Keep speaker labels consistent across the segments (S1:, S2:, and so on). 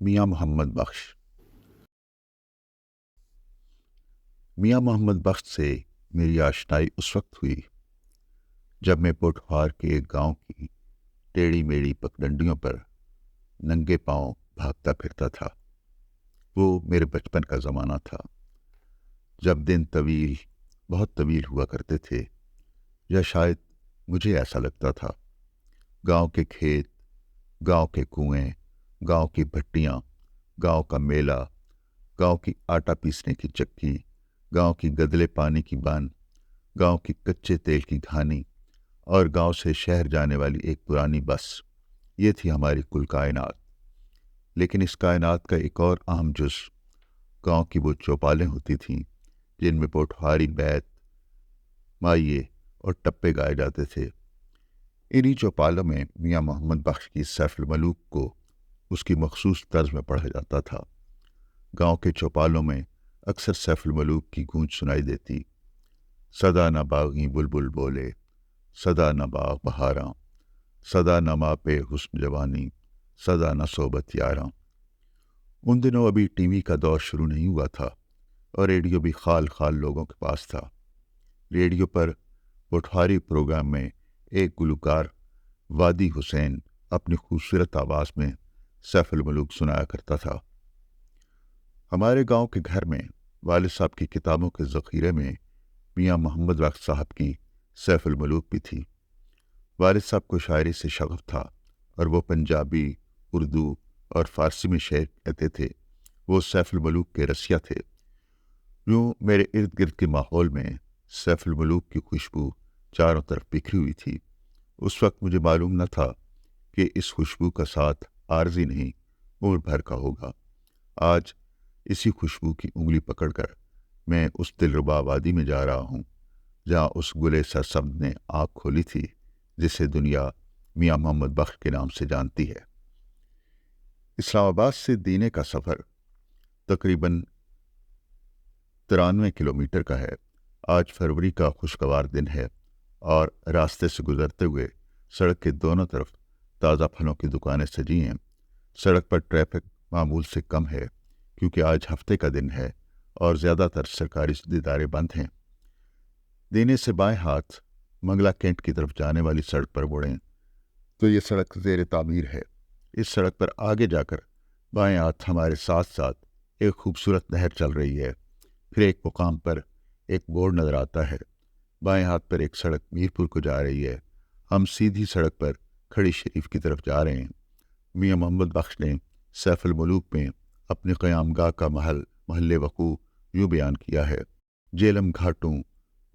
S1: میاں محمد بخش۔ میاں محمد بخش سے میری آشنائی اس وقت ہوئی جب میں پوٹھوار کے ایک گاؤں کی ٹیڑھی میڑھی پگڈنڈیوں پر ننگے پاؤں بھاگتا پھرتا تھا۔ وہ میرے بچپن کا زمانہ تھا جب دن طویل، بہت طویل ہوا کرتے تھے، یا شاید مجھے ایسا لگتا تھا۔ گاؤں کے کھیت، گاؤں کے کنویں، گاؤں کی بھٹیاں، گاؤں کا میلہ، گاؤں کی آٹا پیسنے کی چکی، گاؤں کی گدلے پانی کی بان، گاؤں کی کچے تیل کی گھانی اور گاؤں سے شہر جانے والی ایک پرانی بس، یہ تھی ہماری کل کائنات۔ لیکن اس کائنات کا ایک اور اہم جز گاؤں کی وہ چوپالیں ہوتی تھیں جن میں پوٹھواری بیت، مائیے اور ٹپے گائے جاتے تھے۔ انہی چوپالوں میں میاں محمد بخش کی سیف الملوک کو اس کی مخصوص طرز میں پڑھا جاتا تھا۔ گاؤں کے چوپالوں میں اکثر سیف الملوک کی گونج سنائی دیتی: سدا نہ باغی بلبل بولے، سدا نہ باغ بہاراں، سدا نہ ماپے حسن جوانی، سدا نہ صحبت یاراں۔ ان دنوں ابھی ٹی وی کا دور شروع نہیں ہوا تھا اور ریڈیو بھی خال خال لوگوں کے پاس تھا۔ ریڈیو پر پوٹھواری پروگرام میں ایک گلوکار وادی حسین اپنی خوبصورت آواز میں سیف الملوک سنایا کرتا تھا۔ ہمارے گاؤں کے گھر میں والد صاحب کی کتابوں کے ذخیرے میں میاں محمد بخش صاحب کی سیف الملوک بھی تھی۔ والد صاحب کو شاعری سے شغف تھا اور وہ پنجابی، اردو اور فارسی میں شعر کہتے تھے۔ وہ سیف الملوک کے رسیا تھے۔ یوں میرے ارد گرد کے ماحول میں سیف الملوک کی خوشبو چاروں طرف بکھری ہوئی تھی۔ اس وقت مجھے معلوم نہ تھا کہ اس خوشبو کا ساتھ عارضی نہیں، عمر بھر کا ہوگا۔ آج اسی خوشبو کی انگلی پکڑ کر میں اس دلربا وادی میں جا رہا ہوں جہاں اس گلے سرسبز نے آنکھ کھولی تھی جسے دنیا میاں محمد بخش کے نام سے جانتی ہے۔ اسلام آباد سے دینے کا سفر تقریباً 93 کلومیٹر کا ہے۔ آج فروری کا خوشگوار دن ہے اور راستے سے گزرتے ہوئے سڑک کے دونوں طرف تازہ پھلوں کی دکانیں سجی ہیں۔ سڑک پر ٹریفک معمول سے کم ہے کیونکہ آج ہفتے کا دن ہے اور زیادہ تر سرکاری ادارے بند ہیں۔ دینے سے بائیں ہاتھ منگلا کینٹ کی طرف جانے والی سڑک پر مڑیں تو یہ سڑک زیر تعمیر ہے۔ اس سڑک پر آگے جا کر بائیں ہاتھ ہمارے ساتھ ساتھ ایک خوبصورت نہر چل رہی ہے۔ پھر ایک مقام پر ایک بورڈ نظر آتا ہے۔ بائیں ہاتھ پر ایک سڑک میرپور کو جا رہی ہے۔ ہم سیدھی سڑک پر کھڑی شریف کی طرف جا رہے ہیں۔ میاں محمد بخش نے سیف الملوک میں اپنی قیام گاہ کا محل وقوع یوں بیان کیا ہے: جیلم گھاٹوں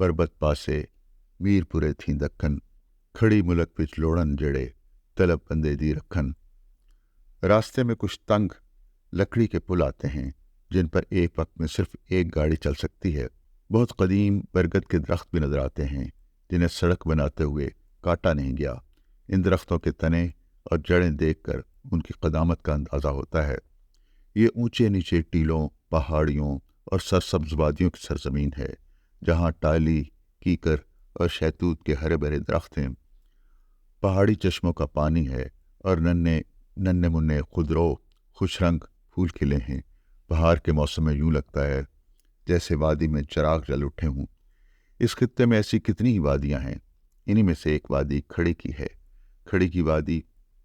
S1: پربت پاسے میر پورے تھیں دکن، کھڑی ملک وچ لوڑن جڑے طلب بندے دی رکھن۔ راستے میں کچھ تنگ لکڑی کے پل آتے ہیں جن پر ایک وقت میں صرف ایک گاڑی چل سکتی ہے۔ بہت قدیم برگد کے درخت بھی نظر آتے ہیں جنہیں سڑک بناتے ہوئے کاٹا نہیں گیا۔ ان درختوں کے تنے اور جڑیں دیکھ کر ان کی قدامت کا اندازہ ہوتا ہے۔ یہ اونچے نیچے ٹیلوں، پہاڑیوں اور سرسبز وادیوں کی سرزمین ہے جہاں ٹالی، کیکر اور شہتوت کے ہرے بھرے درخت ہیں۔ پہاڑی چشموں کا پانی ہے اور ننھے منھے خضرو خوش رنگ پھول کھلے ہیں۔ بہار کے موسم میں یوں لگتا ہے جیسے وادی میں چراغ جل اٹھے ہوں۔ اس خطے میں ایسی کتنی ہی وادیاں ہیں۔ انہی میں سے ایک وادی کھڑی کی ہے۔ کھڑی کی وادی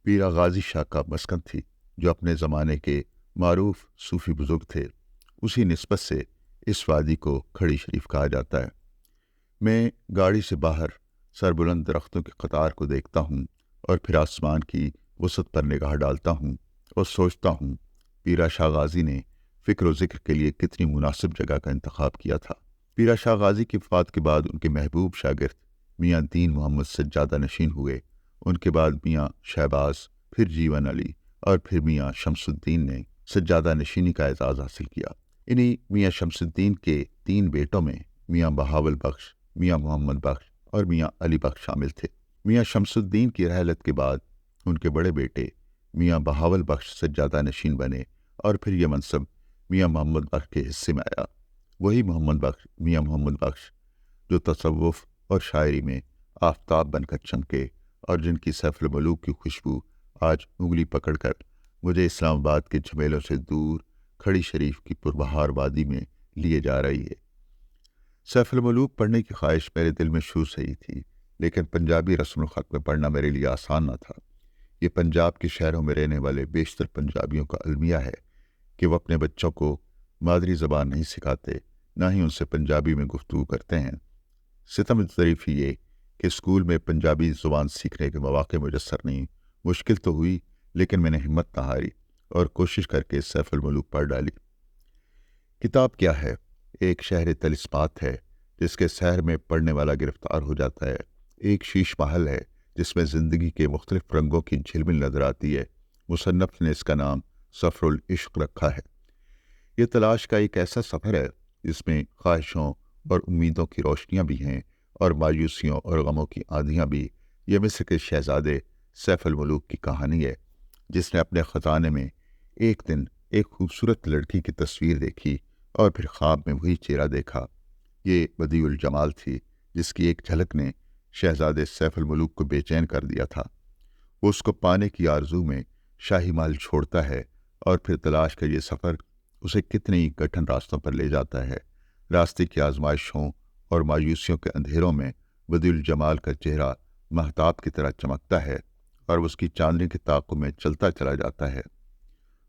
S1: پیرا غازی شاہ کا مسکن تھی جو اپنے زمانے کے معروف صوفی بزرگ تھے۔ اسی نسبت سے اس وادی کو کھڑی شریف کہا جاتا ہے۔ میں گاڑی سے باہر سربلند درختوں کی قطار کو دیکھتا ہوں اور پھر آسمان کی وسعت پر نگاہ ڈالتا ہوں اور سوچتا ہوں پیرا شاہ غازی نے فکر و ذکر کے لیے کتنی مناسب جگہ کا انتخاب کیا تھا۔ پیرا شاہ غازی کی وفات کے بعد ان کے محبوب شاگرد میاں دین محمد سجادہ نشین ہوئے۔ ان کے بعد میاں شہباز، پھر جیون علی اور پھر میاں شمس الدین نے سجادہ نشینی کا اعزاز حاصل کیا۔ انہی میاں شمس الدین کے 3 بیٹوں میں میاں بہاول بخش، میاں محمد بخش اور میاں علی بخش شامل تھے۔ میاں شمس الدین کی رحلت کے بعد ان کے بڑے بیٹے میاں بہاول بخش سجادہ نشین بنے اور پھر یہ منصب میاں محمد بخش کے حصے میں آیا۔ وہی میاں محمد بخش جو تصوف اور شاعری میں آفتاب بن کر چمکے اور جن کی سیف الملوک کی خوشبو آج انگلی پکڑ کر مجھے اسلام آباد کے جھمیلوں سے دور کھڑی شریف کی پربہار وادی میں لیے جا رہی ہے۔ سیف الملوک پڑھنے کی خواہش میرے دل میں شروع سے ہی تھی، لیکن پنجابی رسم الخط میں پڑھنا میرے لیے آسان نہ تھا۔ یہ پنجاب کے شہروں میں رہنے والے بیشتر پنجابیوں کا المیہ ہے کہ وہ اپنے بچوں کو مادری زبان نہیں سکھاتے، نہ ہی ان سے پنجابی میں گفتگو کرتے ہیں۔ ستم ظریف ہی یہ کہ اسکول میں پنجابی زبان سیکھنے کے مواقع میسر نہیں۔ مشکل تو ہوئی، لیکن میں نے ہمت نہ ہاری اور کوشش کر کے سیف الملوک پڑھ ڈالی۔ کتاب کیا ہے؟ ایک شہر طلسمات ہے جس کے سحر میں پڑھنے والا گرفتار ہو جاتا ہے۔ ایک شیش محل ہے جس میں زندگی کے مختلف رنگوں کی جھلمل نظر آتی ہے۔ مصنف نے اس کا نام سفر العشق رکھا ہے۔ یہ تلاش کا ایک ایسا سفر ہے جس میں خواہشوں اور امیدوں کی روشنیاں بھی ہیں اور مایوسیوں اور غموں کی آندھیاں بھی۔ یہ مصر کے شہزادے سیف الملوک کی کہانی ہے، جس نے اپنے خزانے میں ایک دن ایک خوبصورت لڑکی کی تصویر دیکھی اور پھر خواب میں وہی چہرہ دیکھا۔ یہ بدیع الجمال تھی جس کی ایک جھلک نے شہزادے سیف الملوک کو بے چین کر دیا تھا۔ وہ اس کو پانے کی آرزو میں شاہی محل چھوڑتا ہے اور پھر تلاش کا یہ سفر اسے کتنی کٹھن راستوں پر لے جاتا ہے۔ راستے کی آزمائشوں اور مایوسیوں کے اندھیروں میں بدیع الجمال کا چہرہ مہتاب کی طرح چمکتا ہے اور اس کی چاندنی کے تعاقب میں چلتا چلا جاتا ہے۔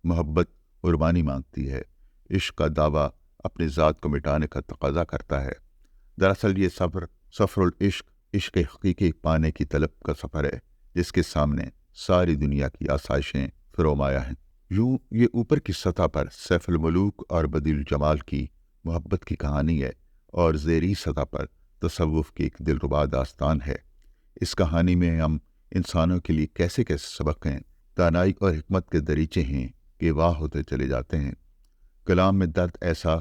S1: محبت قربانی مانگتی ہے۔ عشق کا دعویٰ اپنی ذات کو مٹانے کا تقاضا کرتا ہے۔ دراصل یہ سفر العشق عشق حقیقی پانے کی طلب کا سفر ہے، جس کے سامنے ساری دنیا کی آسائشیں فرومایا ہیں۔ یوں یہ اوپر کی سطح پر سیف الملوک اور بدیع الجمال کی محبت کی کہانی ہے، اور زیریں سطح پر تصوف کی ایک دلربا داستان ہے۔ اس کہانی میں ہم انسانوں کے لیے کیسے کیسے سبق ہیں، دانائی اور حکمت کے دریچے ہیں کہ واہ ہوتے چلے جاتے ہیں۔ کلام میں درد ایسا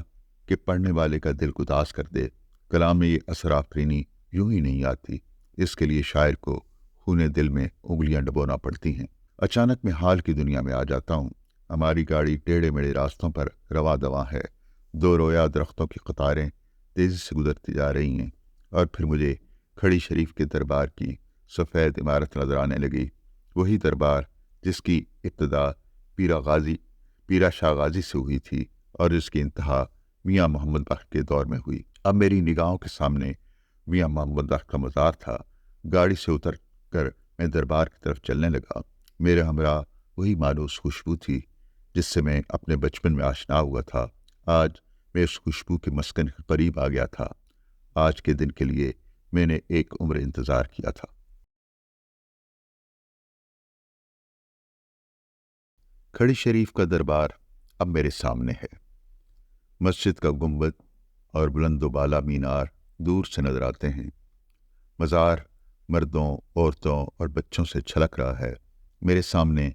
S1: کہ پڑھنے والے کا دل گداز کر دے۔ کلام میں یہ اثر آفرینی یوں ہی نہیں آتی، اس کے لیے شاعر کو خونے دل میں انگلیاں ڈبونا پڑتی ہیں۔ اچانک میں حال کی دنیا میں آ جاتا ہوں۔ ہماری گاڑی ٹیڑھے میڑے راستوں پر رواں دواں ہے۔ دو رویا درختوں کی قطاریں تیزی سے گزرتی جا رہی ہیں، اور پھر مجھے کھڑی شریف کے دربار کی سفید عمارت نظر آنے لگی۔ وہی دربار جس کی ابتدا پیرا شاہ غازی سے ہوئی تھی اور جس کی انتہا میاں محمد بخش کے دور میں ہوئی۔ اب میری نگاہوں کے سامنے میاں محمد بخش کا مزار تھا۔ گاڑی سے اتر کر میں دربار کی طرف چلنے لگا۔ میرے ہمراہ وہی مانوس خوشبو تھی جس سے میں اپنے بچپن میں آشنا ہوا تھا۔ آج میں اس خوشبو کے مسکن کے قریب آ گیا تھا۔ آج کے دن کے لیے میں نے ایک عمر انتظار کیا تھا۔ کھڑی شریف کا دربار اب میرے سامنے ہے۔ مسجد کا گنبد اور بلند و بالا مینار دور سے نظر آتے ہیں۔ مزار مردوں، عورتوں اور بچوں سے چھلک رہا ہے۔ میرے سامنے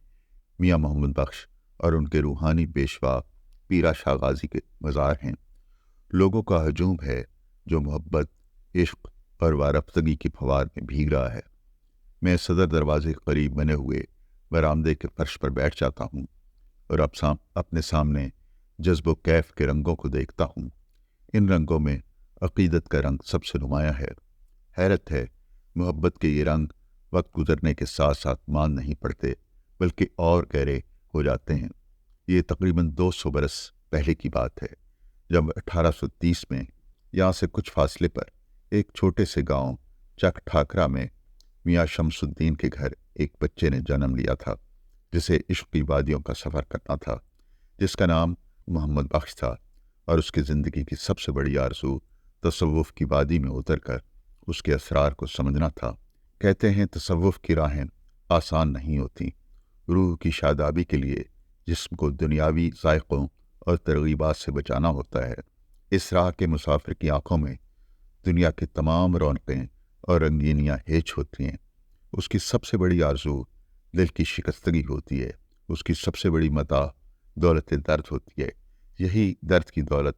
S1: میاں محمد بخش اور ان کے روحانی پیشوا پیرا شاہ غازی کے مزار ہیں۔ لوگوں کا ہجوم ہے جو محبت، عشق اور وارفتگی کی پھوار میں بھیگ رہا ہے۔ میں صدر دروازے کے قریب بنے ہوئے برآمدے کے فرش پر بیٹھ جاتا ہوں اور اب اپنے سامنے جذب و کیف کے رنگوں کو دیکھتا ہوں۔ ان رنگوں میں عقیدت کا رنگ سب سے نمایاں ہے۔ حیرت ہے، محبت کے یہ رنگ وقت گزرنے کے ساتھ ساتھ مان نہیں پڑتے، بلکہ اور گہرے ہو جاتے ہیں۔ یہ تقریباً 200 برس پہلے کی بات ہے، جب 1830 میں یہاں سے کچھ فاصلے پر ایک چھوٹے سے گاؤں چک ٹھاکرا میں میاں شمس الدین کے گھر ایک بچے نے جنم لیا تھا، جسے عشق کی وادیوں کا سفر کرنا تھا، جس کا نام محمد بخش تھا، اور اس کی زندگی کی سب سے بڑی آرزو تصوف کی وادی میں اتر کر اس کے اسرار کو سمجھنا تھا۔ کہتے ہیں تصوف کی راہیں آسان نہیں ہوتی۔ روح کی شادابی کے لیے جسم کو دنیاوی ذائقوں اور ترغیبات سے بچانا ہوتا ہے۔ اس راہ کے مسافر کی آنکھوں میں دنیا کی تمام رونقیں اور رنگینیاں ہیج ہوتی ہیں۔ اس کی سب سے بڑی آرزو دل کی شکستگی ہوتی ہے۔ اس کی سب سے بڑی متاع دولت درد ہوتی ہے۔ یہی درد کی دولت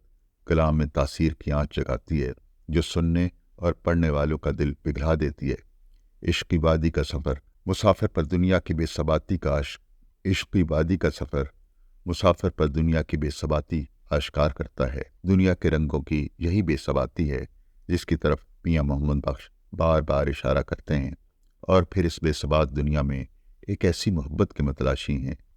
S1: کلام میں تاثیر کی آنچ جگاتی ہے، جو سننے اور پڑھنے والوں کا دل پگھلا دیتی ہے۔ عشق کی وادی کا سفر مسافر پر دنیا کی بے ثباتی کا مسافر پر دنیا کی بے ثباتی آشکار کرتا ہے۔ دنیا کے رنگوں کی یہی بے ثباتی ہے جس کی طرف میاں محمد بخش بار بار اشارہ کرتے ہیں، اور پھر اس بے ثبات دنیا میں ایک ایسی محبت کے متلاشی ہیں